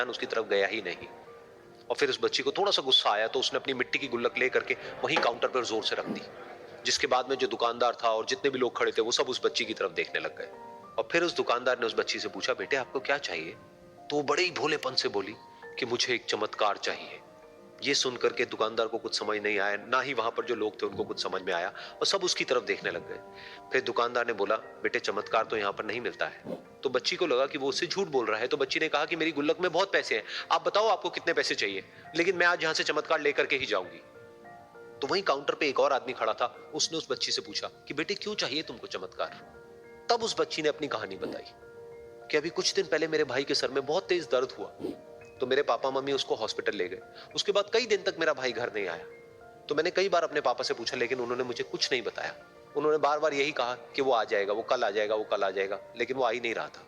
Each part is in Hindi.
उसकी तरफ गया ही नहीं। और फिर उस बच्ची को थोड़ा सा गुस्सा आया तो उसने अपनी मिट्टी की गुल्लक ले करके वहीं काउंटर पर जोर से रख दी, जिसके बाद में जो दुकानदार था और जितने भी लोग खड़े थे वो सब उस बच्ची की तरफ देखने लग गए। और फिर उस दुकानदार ने उस बच्ची से पूछा, बेटे आपको क्या चाहिए? तो वो बड़े ही भोलेपन से बोली कि मुझे एक चमत्कार चाहिए। ये सुनकर के दुकानदार को कुछ समझ नहीं आया, ना ही वहां पर जो लोग थे उनको कुछ समझ में आया, और सब उसकी तरफ देखने लग गए। फिर दुकानदार ने बोला, बेटे चमत्कार तो यहाँ पर नहीं मिलता है। तो बच्ची को लगा कि वो उससे झूठ बोल रहा है, तो बच्ची ने कहा कि मेरी गुल्लक में बहुत पैसे हैं, आप बताओ आपको कितने पैसे चाहिए, लेकिन मैं आज यहाँ से चमत्कार लेकर के ही जाऊंगी। तो वहीं काउंटर पे एक और आदमी खड़ा था, उसने उस बच्ची से पूछा कि बेटे क्यों चाहिए तुमको चमत्कार? तब उस बच्ची ने अपनी कहानी बताई कि अभी कुछ दिन पहले मेरे भाई के सर में बहुत तेज दर्द हुआ, तो मेरे पापा मम्मी उसको हॉस्पिटल ले गए। उसके बाद कई दिन तक मेरा भाई घर नहीं आया। तो मैंने कई बार अपने पापा से पूछा, लेकिन उन्होंने मुझे कुछ नहीं बताया। उन्होंने बार बार यही कहा कि वो आ जाएगा, वो कल आ जाएगा, वो कल आ जाएगा, लेकिन वो आ ही नहीं रहा था।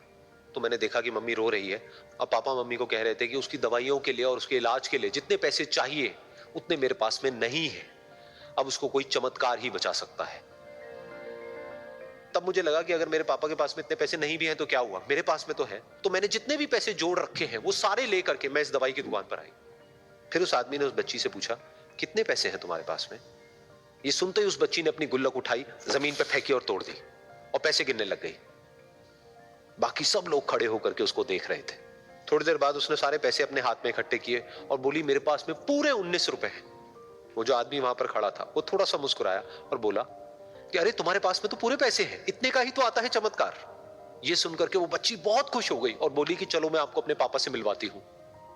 तो मैंने देखा कि मम्मी रो रही है। अब पापा मम्मी को कह रहे थे कि उसकी दवाइयों के लिए और उसके इलाज के लिए जितने पैसे चाहिए उतने मेरे पास में नहीं है, अब उसको कोई चमत्कार ही बचा सकता है। तब मुझे लगा कि अगर मेरे पापा के पास में इतने पैसे नहीं भी हैं तो क्या हुआ, मेरे पास में तो है। तो मैंने जितने भी पैसे जोड़ रखे हैं वो सारे लेकर के मैं इस दवाई की दुकान पर आई। फिर उस आदमी ने उस बच्ची से पूछा, कितने पैसे हैं तुम्हारे पास में? ये सुनते ही उस बच्ची ने अपनी गुल्लक उठाई, जमीन पर फेंकी और तोड़ दी और पैसे गिनने लग गई। बाकी सब लोग खड़े होकर के उसको देख रहे थे। थोड़ी देर बाद उसने सारे पैसे अपने हाथ में इकट्ठे किए और बोली, मेरे पास में पूरे 19 रुपए हैं। वो जो आदमी वहां पर खड़ा था वो थोड़ा सा मुस्कुराया और बोला कि अरे तुम्हारे पास में तो पूरे पैसे हैं, इतने का ही तो आता है चमत्कार। ये सुनकर के वो बच्ची बहुत खुश हो गई और बोली कि चलो मैं आपको अपने पापा से मिलवाती हूँ।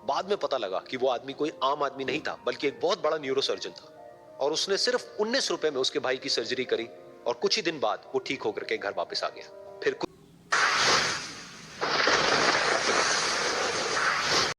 बाद में पता लगा कि वो आदमी कोई आम आदमी नहीं था, बल्कि एक बहुत बड़ा न्यूरोसर्जन था, और उसने सिर्फ 19 रुपए में उसके भाई की सर्जरी करी और कुछ ही दिन बाद वो ठीक होकर के घर वापस आ गया।